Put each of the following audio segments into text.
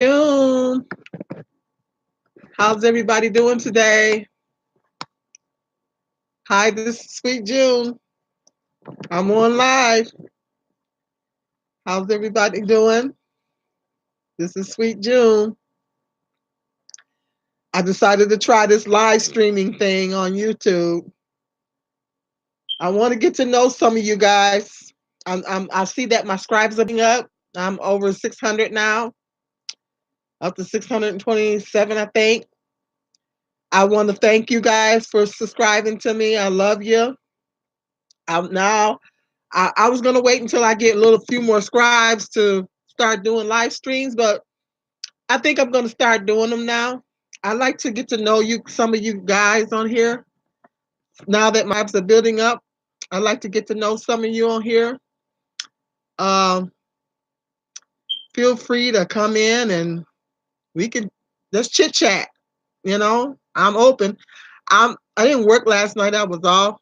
June. How's everybody doing today? Hi, this is Sweet June. I'm on live. How's everybody doing? This is Sweet June. I decided to try this live streaming thing on YouTube. I want to get to know some of you guys. I see that my scribes are being up. I'm over 600 now, up to 627, I think. I want to thank you guys for subscribing to me. I love you. Now I was gonna wait until I get a little few more scribes to start doing live streams, but I think I'm gonna start doing them now. I like to get to know you, some of you guys on here. Now that my apps are building up, I like to get to know some of you on here. Um, Feel free to come in and we can just chit chat. I'm open. I didn't work last night. I was off,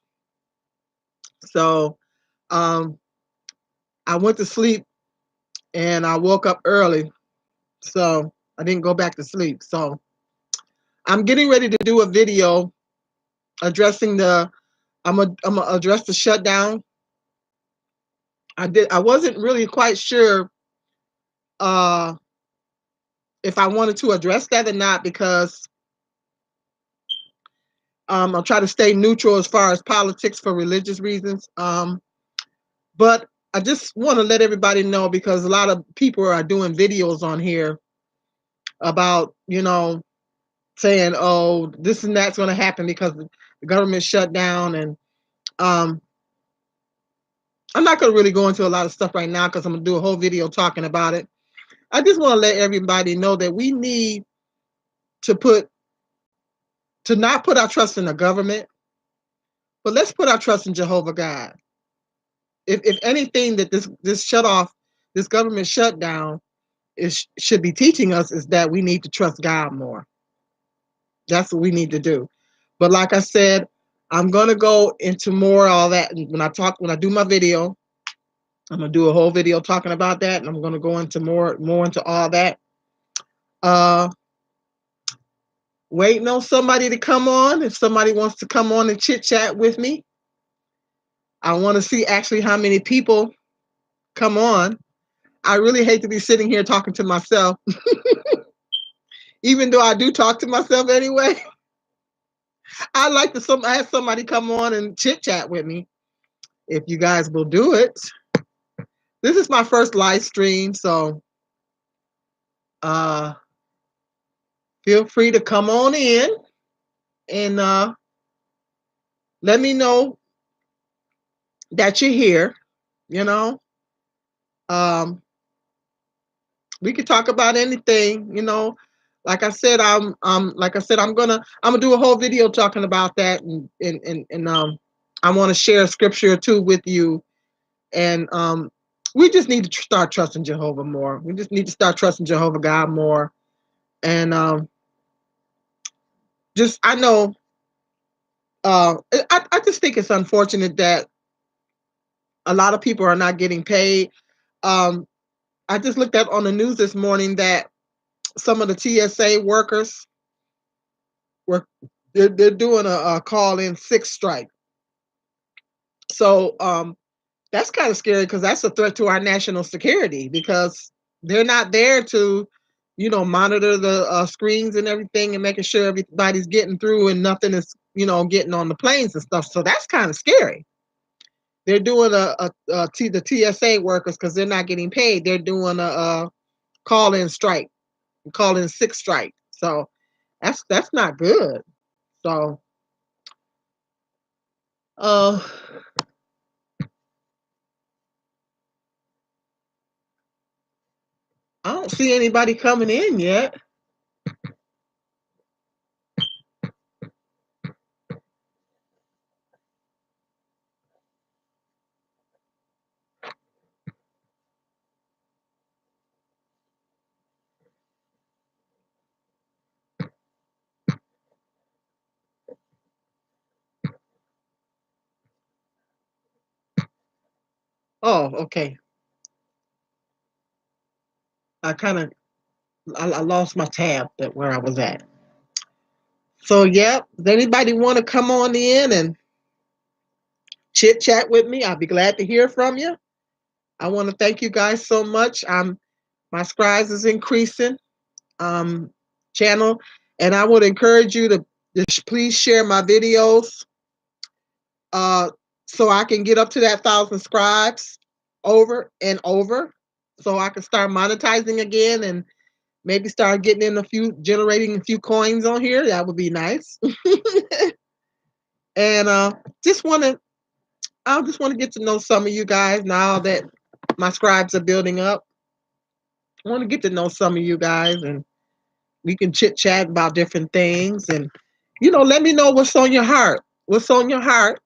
so um, I went to sleep and I woke up early, so I didn't go back to sleep. So I'm getting ready to do a video addressing the. I'm gonna address the shutdown. I wasn't really quite sure uh, if I wanted to address that or not because I'll try to stay neutral as far as politics for religious reasons. But I just want to let everybody know because a lot of people are doing videos on here about saying, oh, this and that's going to happen because the government shut down. And um, I'm not going to really go into a lot of stuff right now because I'm going to do a whole video talking about it. I just want to let everybody know that we need to not put our trust in the government, but let's put our trust in Jehovah God. If anything that this shut off, this government shutdown should be teaching us is that we need to trust God more. That's what we need to do. But like I said, I'm gonna go into more all that when I do my video. I'm gonna do a whole video talking about that, and I'm gonna go into more into all that. Uh, Waiting on somebody to come on. If somebody wants to come on and chit chat with me, I want to see actually how many people come on. I really hate to be sitting here talking to myself, even though I do talk to myself anyway. I like to have somebody come on and chit chat with me. If you guys will do it. This is my first live stream, so uh, feel free to come on in and let me know that you're here. You know, um, we could talk about anything. Like I said, I'm gonna do a whole video talking about that, and I want to share a scripture or two with you, and we just need to start trusting Jehovah more. We just need to start trusting Jehovah God more, and just I know I just think it's unfortunate that a lot of people are not getting paid. Um, I just looked at on the news this morning that some of the TSA workers were they're doing a call in sick strike. So that's kind of scary because that's a threat to our national security because they're not there to monitor the screens and everything and making sure everybody's getting through and nothing is getting on the planes and stuff. So that's kind of scary. They're doing the TSA workers because they're not getting paid. They're doing a call in strike, call in sick strike. So that's not good. So uh, I don't see anybody coming in yet. Oh, okay. I kind of I lost my tab that where I was at. So yeah, does anybody want to come on in and chit chat with me? I'll be glad to hear from you. I want to thank you guys so much. My scribes is increasing um channel, and I would encourage you to just please share my videos uh so I can get up to that 1,000 scribes over and over, so I can start monetizing again and maybe start getting in a few, generating a few coins on here. That would be nice. And just want to, I just want to get to know some of you guys now that my scribes are building up. I want to get to know some of you guys, and we can chit chat about different things, and let me know what's on your heart. What's on your heart?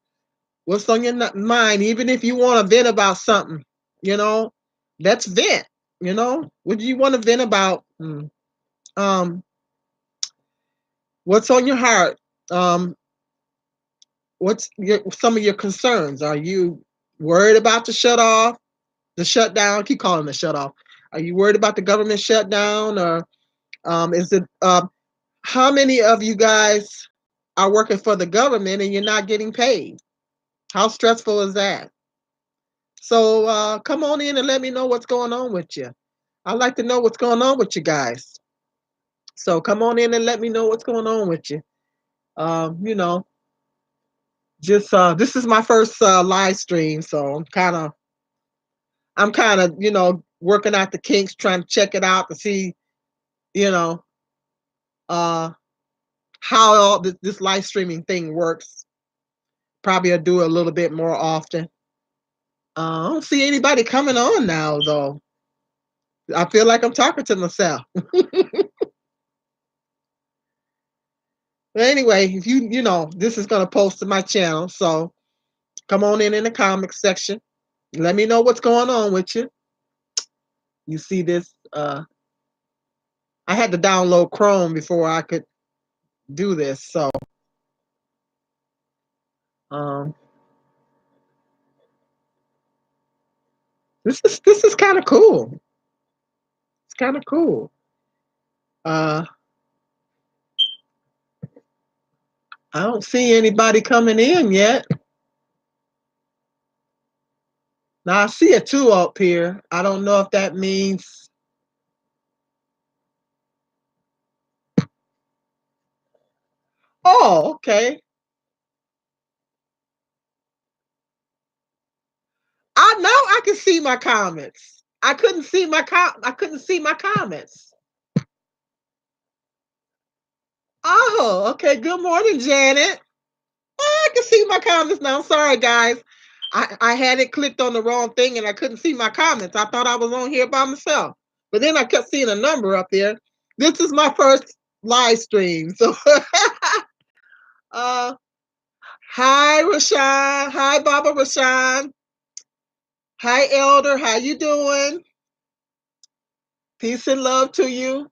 What's on your mind? Even if you want to vent about something, you know, let's vent. What do you want to vent about? Um, what's on your heart? Um, what's some of your concerns? Are you worried about the shutdown? I keep calling it shut off. Are you worried about the government shutdown, or is it? How many of you guys are working for the government and you're not getting paid? How stressful is that? So come on in and let me know what's going on with you. I'd like to know what's going on with you guys. So come on in and let me know what's going on with you. You know, just this is my first live stream, so I'm kind of working out the kinks, trying to check it out to see you know uh how all this live streaming thing works. Probably I'll do it a little bit more often. I don't see anybody coming on now though. I feel like I'm talking to myself. But anyway, if this is gonna post to my channel, so come on in the comics section. Let me know what's going on with you. You see this? I had to download Chrome before I could do this, so um, this is kind of cool. It's kind of cool. Uh, I don't see anybody coming in yet. Now I see a two up here. I don't know if that means. Oh, okay. Now I can see my comments. I couldn't see my comments. Oh, okay. Good morning, Janet. Oh, I can see my comments now. Sorry, guys. I had it clicked on the wrong thing and I couldn't see my comments. I thought I was on here by myself. But then I kept seeing a number up there. This is my first live stream. So uh hi Rashawn. Hi Baba Rashawn. Hi Elder. How you doing? Peace and love to you.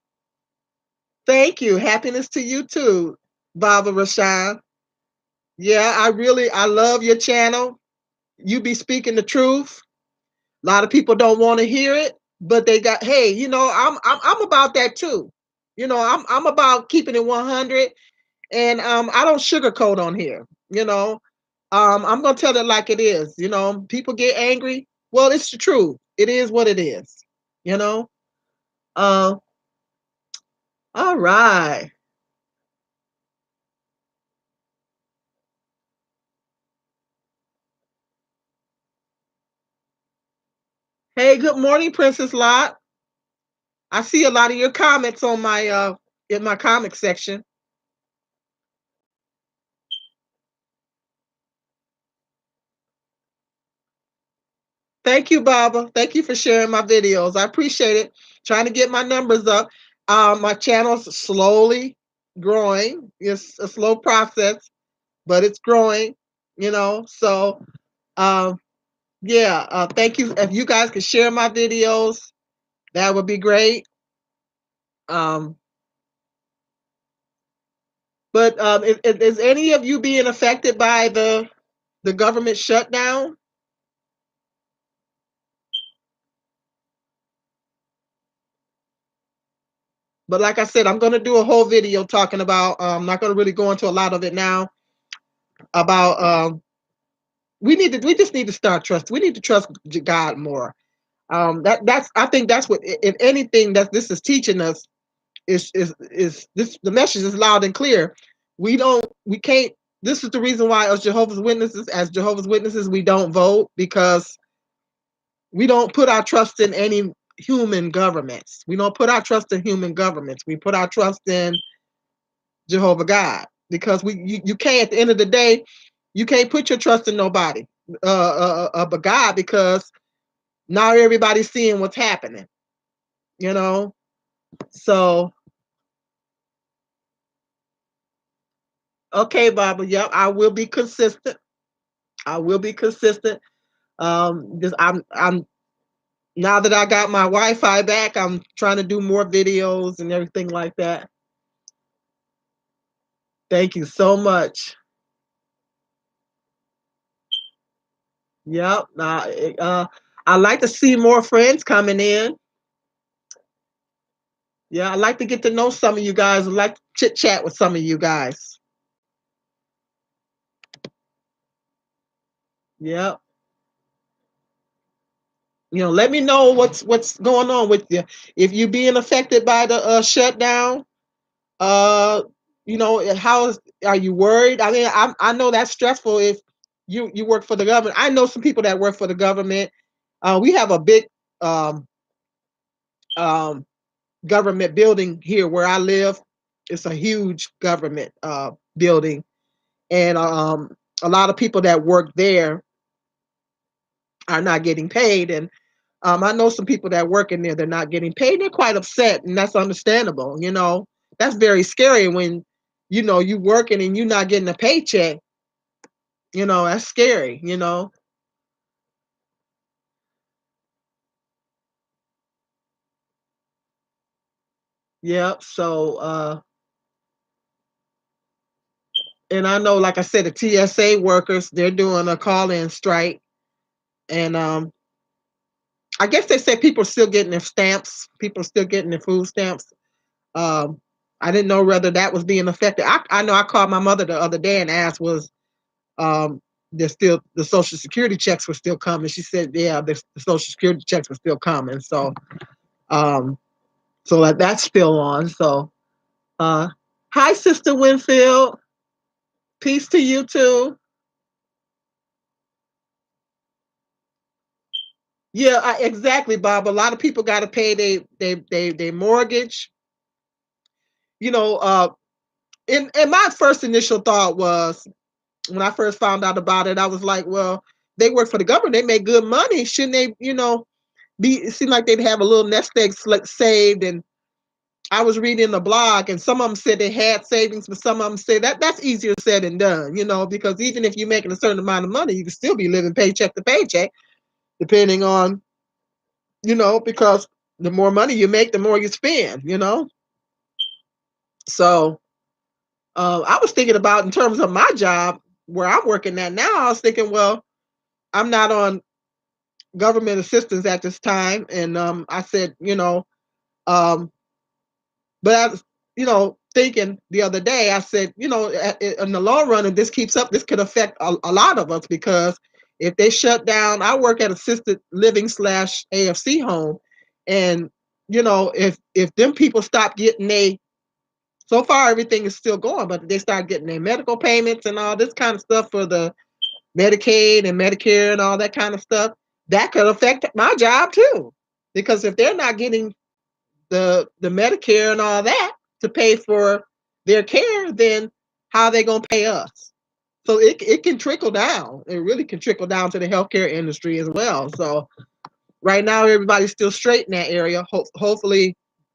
Thank you. Happiness to you too, Baba Rashawn. Yeah, I love your channel. You be speaking the truth. A lot of people don't want to hear it, but they got. Hey, I'm about that too. I'm about keeping it 100, and I don't sugarcoat on here. I'm gonna tell it like it is. People get angry. Well, it's the truth. It is what it is. You know. Uh, all right. Hey, good morning, Princess Lot. I see a lot of your comments on my in my comic section. Thank you, Baba. Thank you for sharing my videos. I appreciate it. Trying to get my numbers up. My channel's slowly growing. It's a slow process, but it's growing. So um, yeah. Thank you. If you guys could share my videos, that would be great. Um, but is any of you being affected by the government shutdown? But like I said, I'm going to do a whole video talking about. I'm not going to really go into a lot of it now. About we just need to start trust. We need to trust God more. That's I think that's what, if anything, that this is teaching us, is this, the message is loud and clear. We can't. This is the reason why, as Jehovah's Witnesses, we don't vote, because we don't put our trust in any human governments. We don't put our trust in human governments. We put our trust in Jehovah God, because you can't, at the end of the day, you can't put your trust in nobody but God, because now everybody's seeing what's happening, you know. So okay, Baba, yep, I will be consistent. I will be consistent. Just I'm now that I got my Wi-Fi back, I'm trying to do more videos and everything like that. Thank you so much. Yep. I like to see more friends coming in. Yeah, I like to get to know some of you guys. I like to chit chat with some of you guys. Yep. Let me know what's going on with you. If you being affected by the shutdown, uh, are you worried? I mean, I know that's stressful if you work for the government. I know some people that work for the government. We have a big um, um, government building here where I live. It's a huge government building, and a lot of people that work there are not getting paid. And I know some people that work in there, they're not getting paid. They're quite upset, and that's understandable. That's very scary when you working and you're not getting a paycheck. That's scary. Yep. So and I know, like I said, the TSA workers, they're doing a call-in strike. And I guess they said people are still getting their stamps, people are still getting their food stamps. Um, I didn't know whether that was being affected. I know I called my mother the other day and asked, was there's still the Social Security checks were still coming. She said, yeah, the Social Security checks were still coming. Um, so that's still on. So, hi, Sister Winfield. Peace to you too. Yeah, exactly, Bob. A lot of people got to pay they mortgage. You know, and my first initial thought was, when I first found out about it, I was like, well, they work for the government, they make good money. Shouldn't they, it seemed like they'd have a little nest egg saved. And I was reading the blog, and some of them said they had savings, but some of them say that's easier said than done, because even if you're making a certain amount of money, you can still be living paycheck to paycheck, depending on, because the more money you make, the more you spend. So I was thinking about, in terms of my job where I'm working at now, I was thinking, well, I'm not on government assistance at this time. And I said, um, but I was, thinking the other day, I said, in the long run, if this keeps up, this could affect a lot of us, because if they shut down, I work at assisted living slash AFC home. And, if them people stop getting so far everything is still going, but they start getting their medical payments and all this kind of stuff for the Medicaid and Medicare and all that kind of stuff, that could affect my job too. Because if they're not getting the Medicare and all that to pay for their care, then how are they going to pay us? So it can trickle down. It really can trickle down to the healthcare industry as well. So right now, everybody's still straight in that area. Hopefully,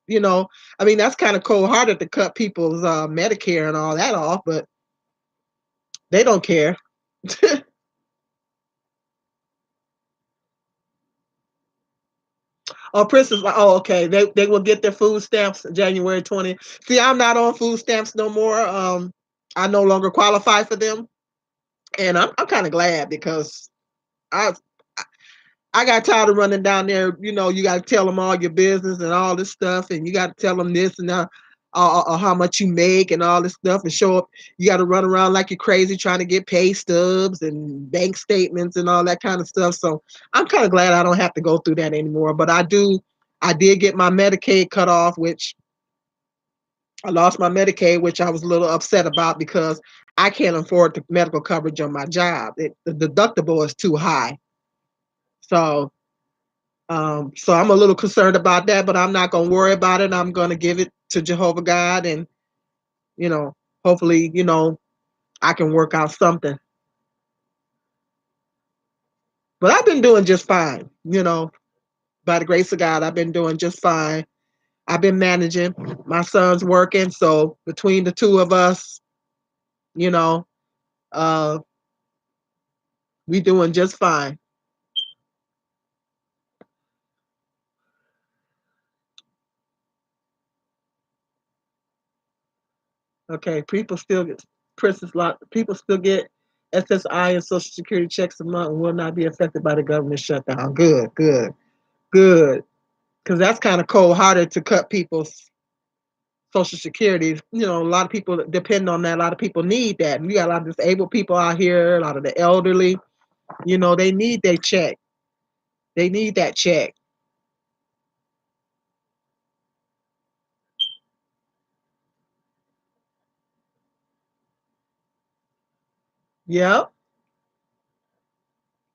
I mean, that's kind of cold hearted to cut people's Medicare and all that off, but they don't care. Oh, Princess, oh, okay. They will get their food stamps January 20th. See, I'm not on food stamps no more. I no longer qualify for them. And I'm kind of glad, because I I got tired of running down there. You got to tell them all your business and all this stuff, and you got to tell them this and that, or how much you make and all this stuff, and show up. You got to run around like you're crazy trying to get pay stubs and bank statements and all that kind of stuff. So I'm kind of glad I don't have to go through that anymore. But I did get my Medicaid cut off, which I lost my Medicaid, which I was a little upset about because I can't afford the medical coverage on my job. The deductible is too high. So I'm a little concerned about that, but I'm not going to worry about it. I'm going to give it to Jehovah God, and you know, hopefully, I can work out something. But I've been doing just fine. By the grace of God, I've been doing just fine. I've been managing. My son's working, so between the two of us, you know, uh, we doing just fine. Okay, people still get SSI and Social Security checks a month and will not be affected by the government shutdown. Good, good, good. Because that's kind of cold hearted to cut people's Social Security. A lot of people depend on that. A lot of people need that. And we got a lot of disabled people out here, a lot of the elderly. They need their check. They need that check. Yep.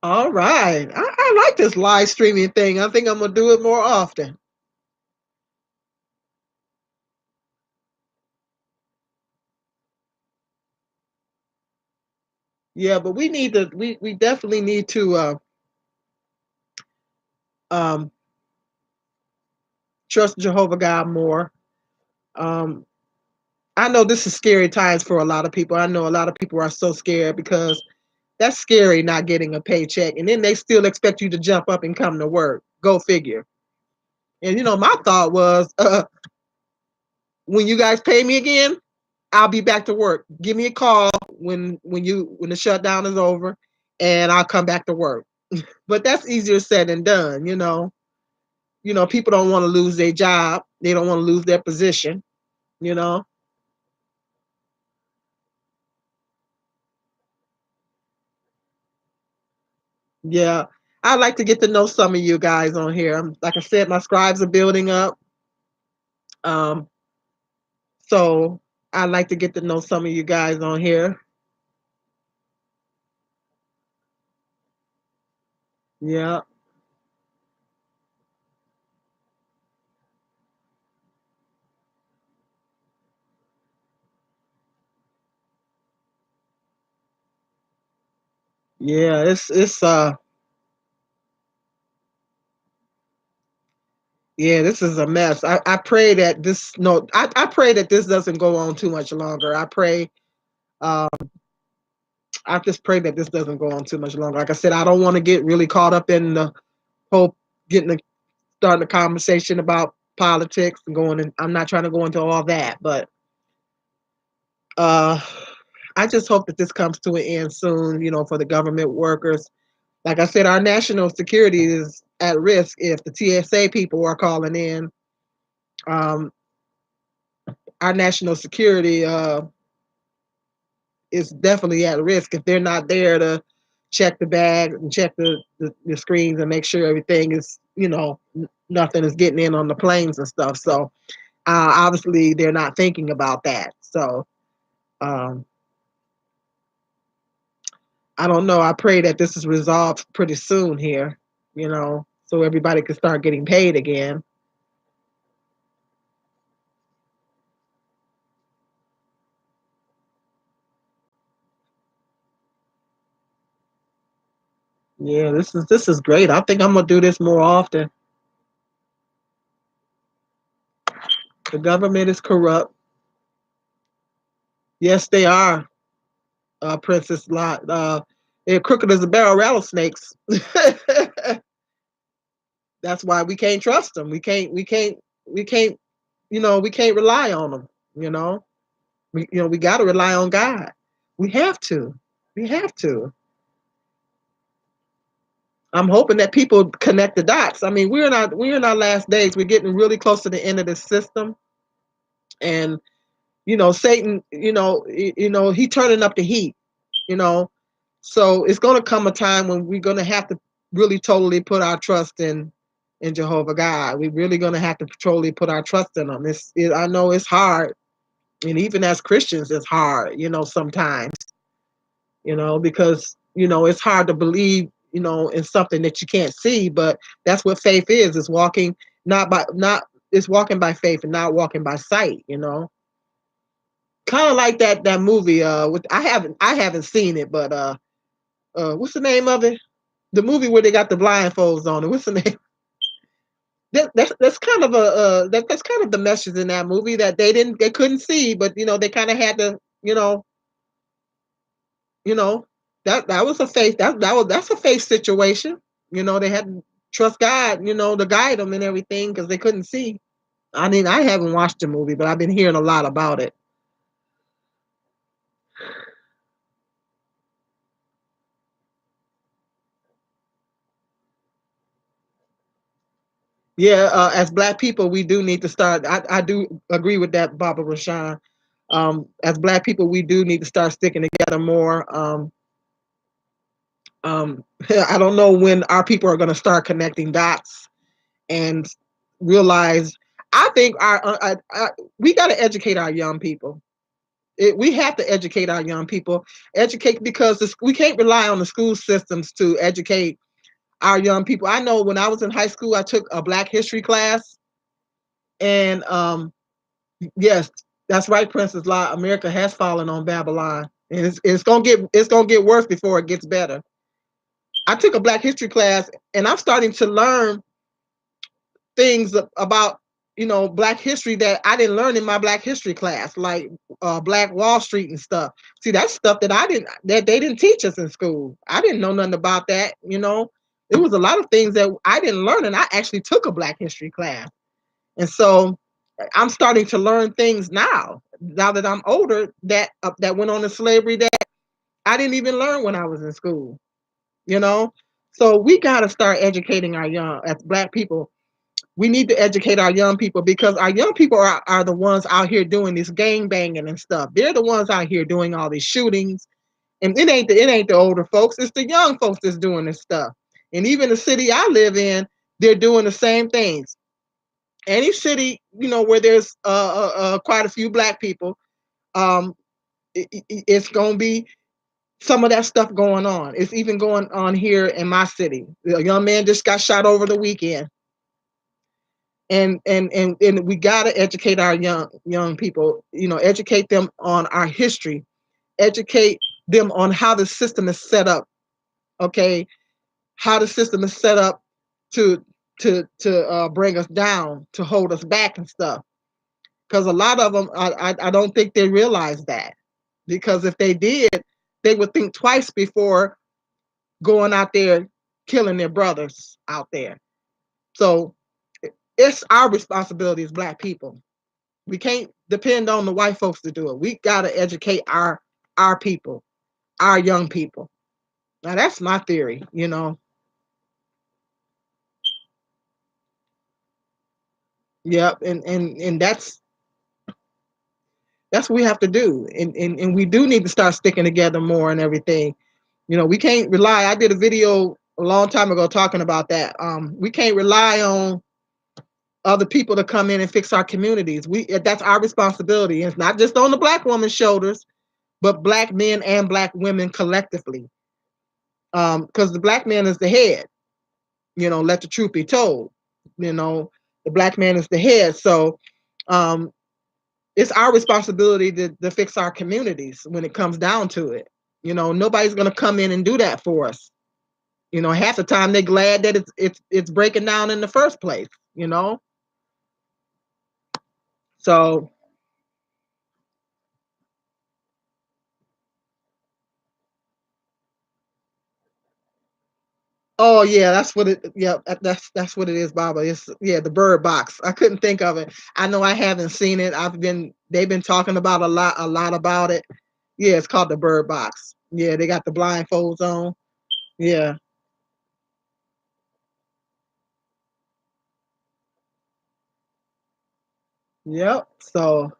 All right. I like this live streaming thing. I think I'm going to do it more often. Yeah, but we definitely need to um, trust Jehovah God more. Um, I know this is scary times for a lot of people. I know a lot of people are so scared because that's scary not getting a paycheck. And then they still expect you to jump up and come to work. Go figure. And my thought was, when you guys pay me again, I'll be back to work. Give me a call when the shutdown is over and I'll come back to work. But that's easier said than done. People don't want to lose their job. They don't want to lose their position, you know. Yeah. I'd like to get to know some of you guys on here. Like I said, my scribes are building up. Um, so I'd like to get to know some of you guys on here. Yeah. Yeah, yeah, this is a mess. I pray that this no I pray that this doesn't go on too much longer. Um I just pray that this doesn't go on too much longer. Like I said, I don't want to get really caught up in the whole getting the starting a conversation about politics and going, and I'm not trying to go into all that, but uh I just hope that this comes to an end soon, for the government workers. Like I said, our national security is at risk if the TSA people are calling in. Um, our national security is definitely at risk if they're not there to check the bags and check the screens and make sure everything is, nothing is getting in on the planes and stuff. So obviously they're not thinking about that. So um, I don't know. I pray that this is resolved pretty soon here, so everybody can start getting paid again. Yeah, this is great. I think I'm gonna do this more often. The government is corrupt. Yes, they are, Princess Lot. They're crooked as a barrel of rattlesnakes. That's why we can't trust them. We can't. We can't rely on them. You know. We got to rely on God. We have to. We have to. I'm hoping that people connect the dots. I mean, we're in our last days. We're getting really close to the end of this system, and Satan, he turning up the heat. You know, so it's going to come a time when we're going to have to really totally put our trust in Jehovah God. We're really going to have to totally put our trust in Him. I know it's hard, and even as Christians, it's hard. Sometimes. Because it's hard to believe, in something that you can't see, but that's what faith is walking not it's walking by faith and not walking by sight. Kind of like that movie with I haven't seen it, but what's the name of it? The movie where they got the blindfolds on it. What's the name? That's kind of that's kind of the message in that movie, that they couldn't see, but they kind of had to, you know, that was a faith that's a faith situation. They had to trust God, to guide them and everything, because they couldn't see. I mean, I haven't watched the movie, but I've been hearing a lot about it. Yeah, as Black people, we do need to start. I do agree with that, Baba Rashan. As Black people, we do need to start sticking together more. I don't know when our people are going to start connecting dots and realize. I think we got to educate our young people. We have to educate our young people. Educate, because we can't rely on the school systems to educate our young people. I know when I was in high school, I took a Black history class, and yes, that's right, Princess Law. America has fallen on Babylon, and it's gonna get worse before it gets better. I took a Black history class, and I'm starting to learn things about Black history that I didn't learn in my Black history class, like Black Wall Street and stuff. See, that's stuff that they didn't teach us in school. I didn't know nothing about that. There was a lot of things that I didn't learn, and I actually took a Black history class. And so I'm starting to learn things now that I'm older, that went on to slavery, that I didn't even learn when I was in school. You know, so we got to start educating our young, as Black people. We need to educate our young people, because our young people are the ones out here doing this gang banging and stuff. They're the ones out here doing all these shootings, and it ain't the older folks. It's the young folks that's doing this stuff. And even the city I live in, they're doing the same things. Any city, where there's quite a few Black people, um, it's gonna be some of that stuff going on. It's even going on here in my city. A young man just got shot over the weekend. And we got to educate our young people, educate them on our history, educate them on how the system is set up. Okay, how the system is set up to to bring us down, to hold us back and stuff. Because a lot of them, I don't think they realize that. Because if they did, they would think twice before going out there killing their brothers out there. So it's our responsibility as Black people. We can't depend on the white folks to do it. We got to educate our people, our young people. Now that's my theory. Yep, and that's what we have to do. And we do need to start sticking together more and everything. We can't rely. I did a video a long time ago talking about that. We can't rely on other people to come in and fix our communities. That's our responsibility. It's not just on the Black woman's shoulders, but Black men and Black women collectively. Because the Black man is the head. Let the truth be told. You know, the Black man is the head. So um, it's our responsibility to fix our communities when it comes down to it. Nobody's gonna come in and do that for us. Half the time they're glad that it's breaking down in the first place. You know, so oh yeah, that's what it. Yeah, that's what it is, Baba. It's yeah, the Bird Box. I couldn't think of it. I know I haven't seen it. They've been talking about a lot about it. Yeah, it's called the Bird Box. Yeah, they got the blindfolds on. Yeah, Yep. So,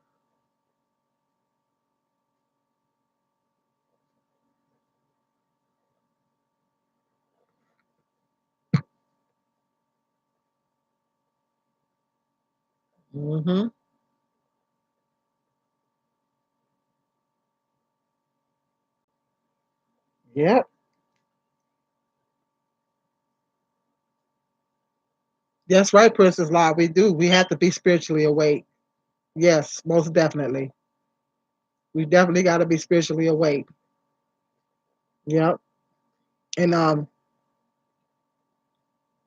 hmm, yep. That's right, Princess Law. We do. We have to be spiritually awake. Yes, most definitely. We definitely got to be spiritually awake. Yep. And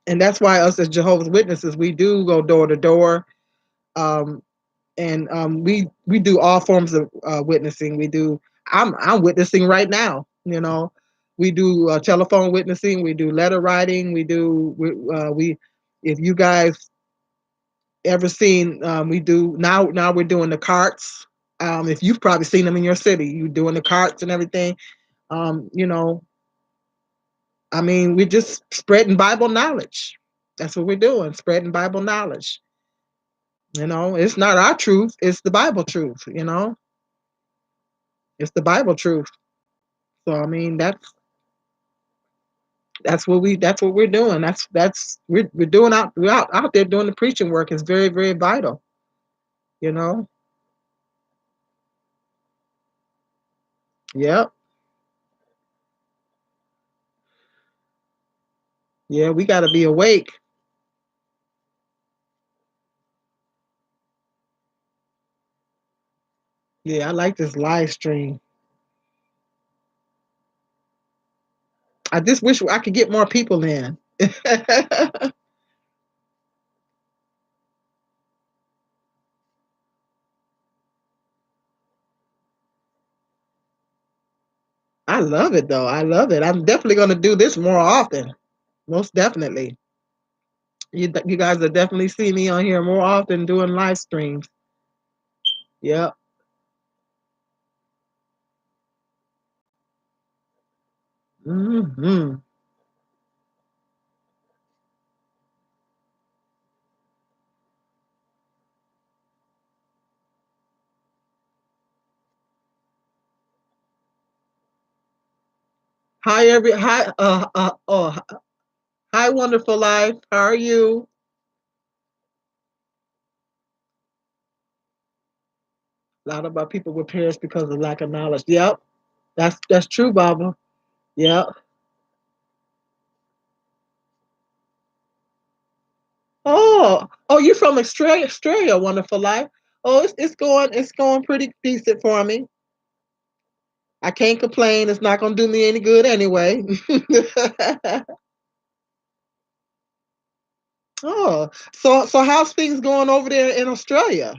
and that's why us as Jehovah's Witnesses, we do go door to door. Um, and we do all forms of witnessing. We do. I'm witnessing right now. We do telephone witnessing. We do letter writing. We if you guys ever seen, we do now we're doing the carts. If you've probably seen them in your city, you doing the carts and everything. Um, you know, I mean, we're just spreading Bible knowledge. That's what we're doing, spreading Bible knowledge. It's not our truth, it's the Bible truth. It's the Bible truth. So I mean, that's what we're doing. We're doing out there doing the preaching work is very, very vital. You know. Yep. Yeah, we got to be awake. Yeah, I like this live stream. I just wish I could get more people in. I love it though. I love it. I'm definitely going to do this more often. Most definitely. You guys will definitely see me on here more often doing live streams. Yep. Hmm. Hi, wonderful life. How are you? A lot of our people will perish because of lack of knowledge. Yep. That's true, Baba. Yep. Oh, you're from Australia, wonderful life. Oh, it's going pretty decent for me. I can't complain. It's not gonna do me any good anyway. Oh, so how's things going over there in Australia?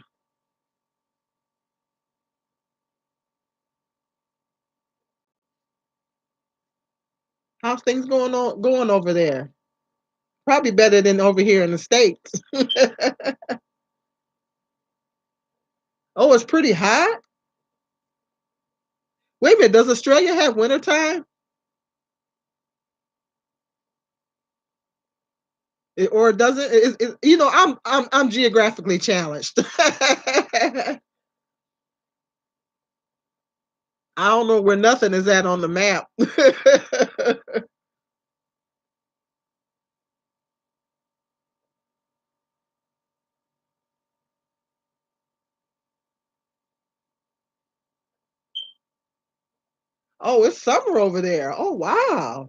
How's things going over there? Probably better than over here in the States. Oh, it's pretty hot? Wait a minute, does Australia have wintertime? Or does it? I'm geographically challenged. I don't know where nothing is at on the map. Oh, it's summer over there. Oh, wow.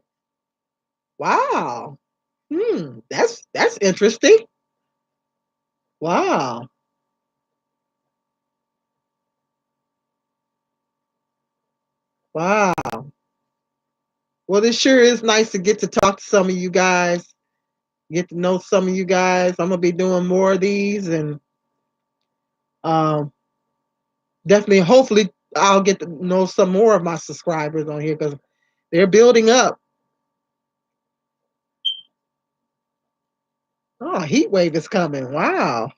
Wow. That's interesting. Wow. Wow. Well, it sure is nice to get to talk to some of you guys, get to know some of you guys. I'm gonna be doing more of these, and um, definitely, hopefully, I'll get to know some more of my subscribers on here because they're building up. Oh, a heat wave is coming. Wow.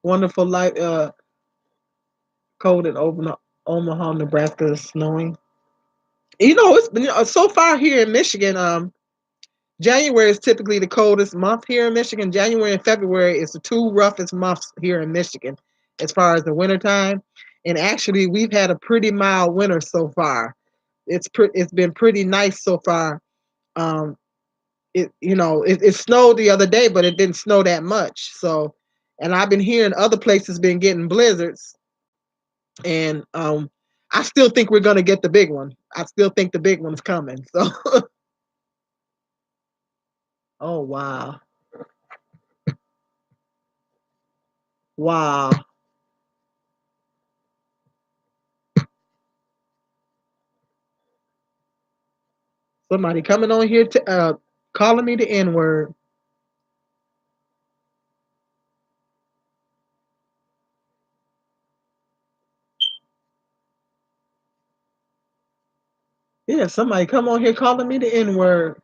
Wonderful light cold in Omaha, Nebraska is snowing. It's been so far here in Michigan. January is typically the coldest month here in Michigan. January and February is the two roughest months here in Michigan as far as the wintertime. And actually, we've had a pretty mild winter so far. It's been pretty nice so far. Um, it snowed the other day, but it didn't snow that much. So, and I've been hearing other places been getting blizzards, and I still think we're gonna get the big one. I still think the big one's coming. So, oh wow, wow. Somebody coming on here to calling me the N word. Yeah, somebody come on here calling me the N word.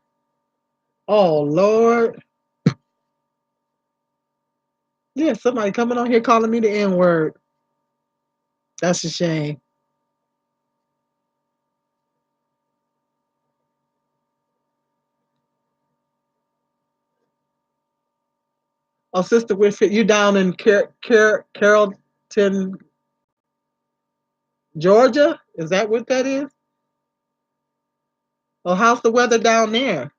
Oh Lord. Yeah, somebody coming on here calling me the N word. That's a shame. Oh, Sister Whitfield, you down in Carrollton, Georgia? Is that what that is? Oh, how's the weather down there?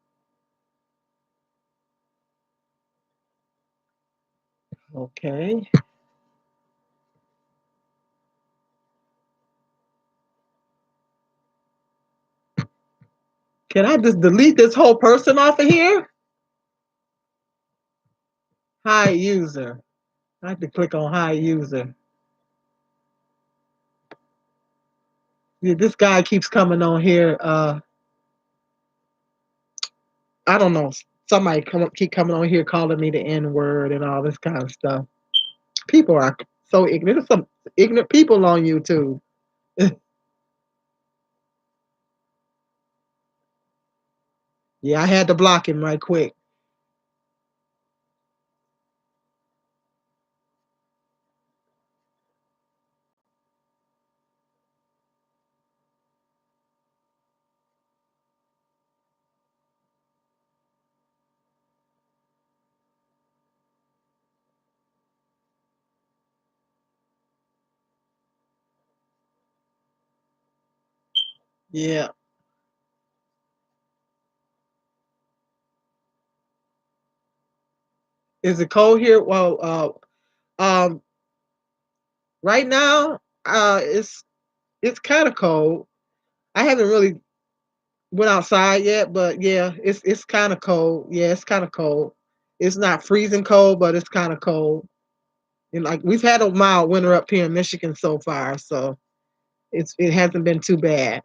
Okay. Can I just delete this whole person off of here? Hi user. I have to click on hi user. Yeah, this guy keeps coming on here. I don't know. Somebody keep coming on here calling me the N word and all this kind of stuff. People are so ignorant. There's some ignorant people on YouTube. Yeah, I had to block him right quick. Yeah. Is it cold here? Well, right now, it's kind of cold. I haven't really went outside yet, but yeah, it's kind of cold. Yeah, it's kind of cold. It's not freezing cold, but it's kind of cold. And like we've had a mild winter up here in Michigan so far, so it hasn't been too bad.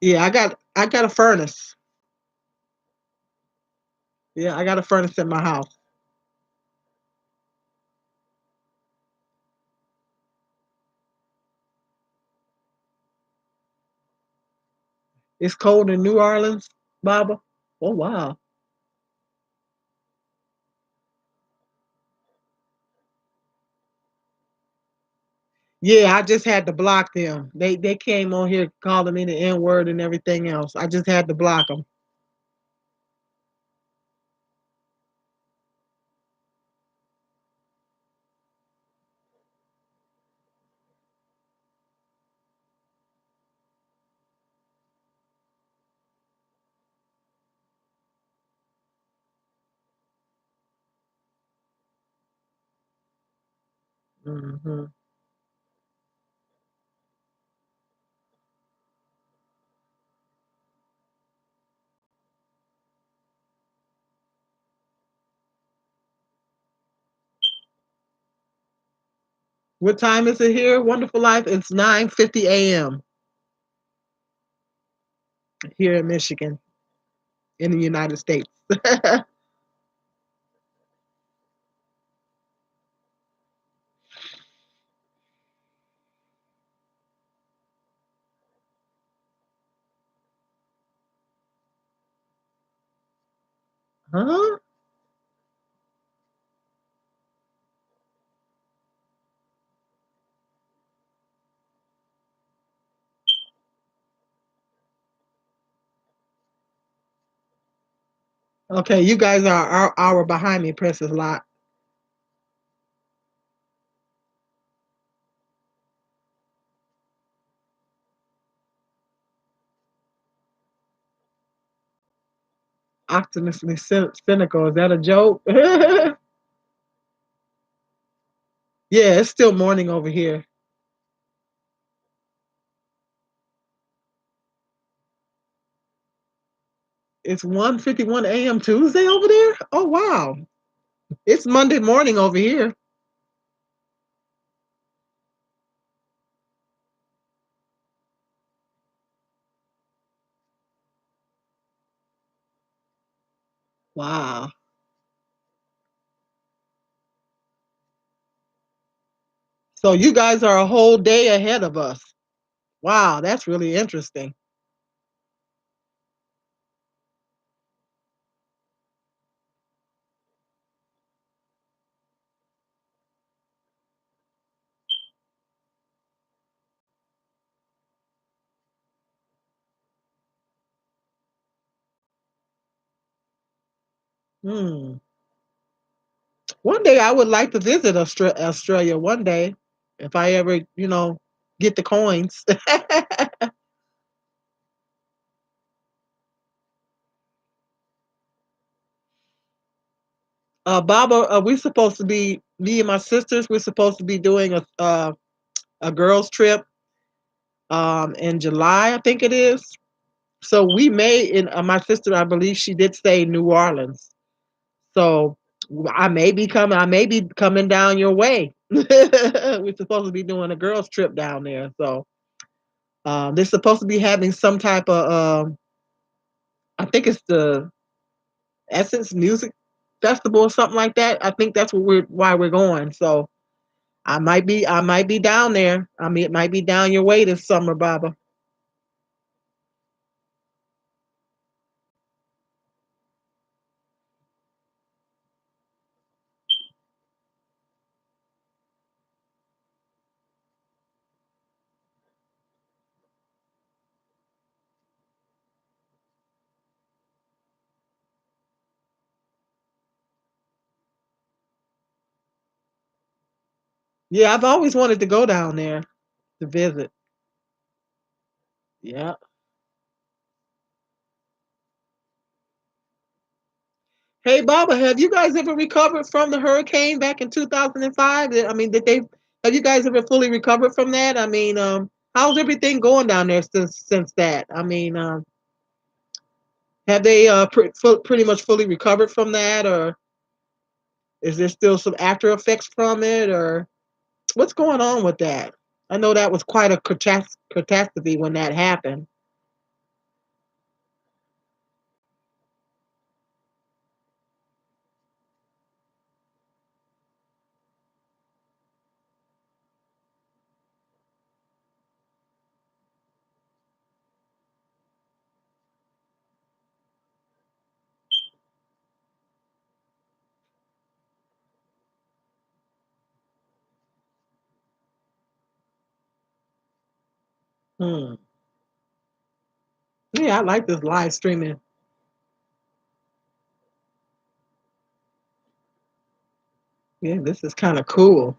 Yeah, I got a furnace. Yeah, I got a furnace in my house. It's cold in New Orleans, Baba. Oh wow. Yeah, I just had to block them. They came on here calling me the N word and everything else. I just had to block them. Hmm. What time is it here? Wonderful Life. It's 9:50 a.m. here in Michigan, in the United States. Huh? Okay, you guys are our hour behind me, Princess Lot. Optimistically cynical. Is that a joke? Yeah, it's still morning over here. It's 1:51 a.m. Tuesday over there. Oh wow. It's Monday morning over here. Wow. So you guys are a whole day ahead of us. Wow, that's really interesting. Hmm. One day I would like to visit Australia one day if I ever, get the coins. Baba, we supposed to be me and my sisters. We're supposed to be doing a girls trip in July, I think it is. So we may in my sister, I believe she did say New Orleans. So I may be coming. I may be coming down your way. We're supposed to be doing a girls trip down there. So they're supposed to be having some type of. I think it's the Essence Music Festival or something like that. I think that's what we're why we're going. So I might be down there. I mean, it might be down your way this summer, Baba. Yeah, I've always wanted to go down there to visit. Yeah. Hey, Baba, have you guys ever recovered from the hurricane back in 2005? I mean, have you guys ever fully recovered from that? I mean, how's everything going down there since that? I mean, have they pretty much fully recovered from that, or is there still some after effects from it, or what's going on with that? I know that was quite a catastrophe when that happened. Hmm. Yeah, I like this live streaming. Yeah, this is kind of cool.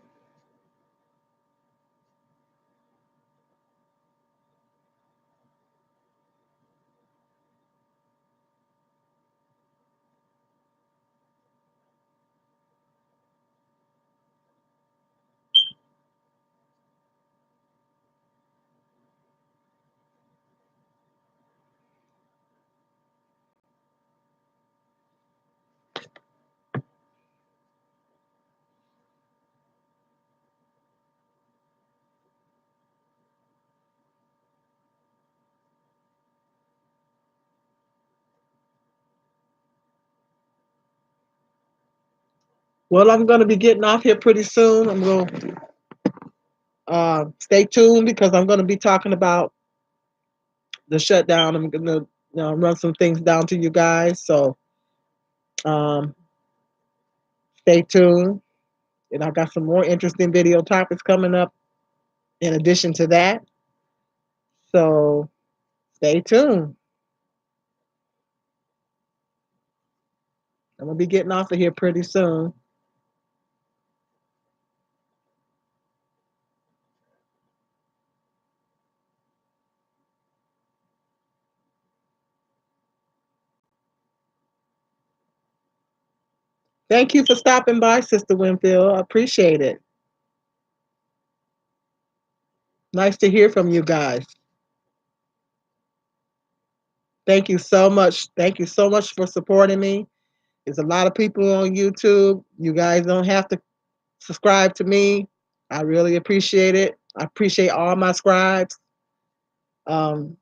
Well, I'm going to be getting off here pretty soon. I'm going to stay tuned because I'm going to be talking about the shutdown. I'm going to run some things down to you guys. So um, stay tuned. And I got some more interesting video topics coming up in addition to that. So stay tuned. I'm gonna be getting off of here pretty soon. Thank you for stopping by, Sister Winfield. I appreciate it. Nice to hear from you guys. Thank you so much. Thank you so much for supporting me. There's a lot of people on YouTube. You guys don't have to subscribe to me. I really appreciate it. I appreciate all my scribes. Um,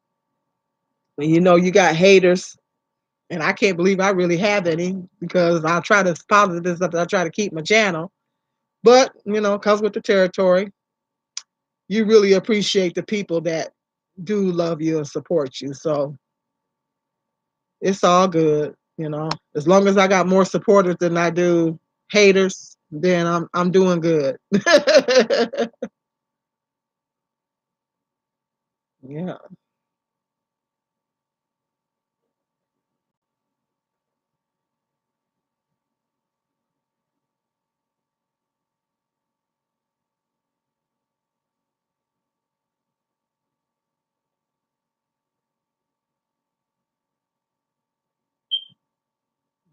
you know, you got haters, and I can't believe I really have any because I try to positive this stuff. I try to keep my channel, but you know, comes with the territory. You really appreciate the people that do love you and support you. So it's all good, you know. As long as I got more supporters than I do haters, then I'm doing good. Yeah.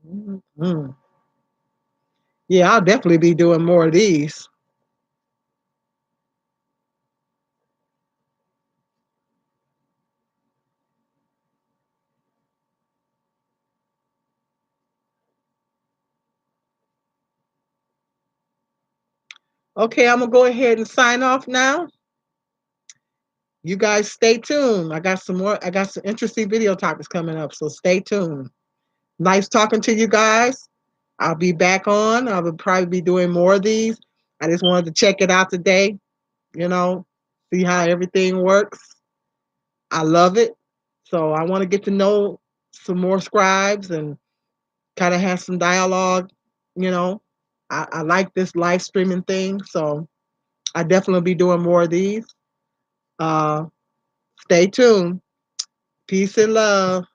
Mhm. Yeah, I'll definitely be doing more of these. Okay, I'm gonna go ahead and sign off now. You guys stay tuned. I got some interesting video topics coming up, so stay tuned. Nice talking to you guys. I'll be back on. I will probably be doing more of these. I just wanted to check it out today, you know, see how everything works. I love it. So I want to get to know some more scribes and kind of have some dialogue, you know. I like this live streaming thing, so I definitely be doing more of these. Uh, Stay tuned. Peace and love.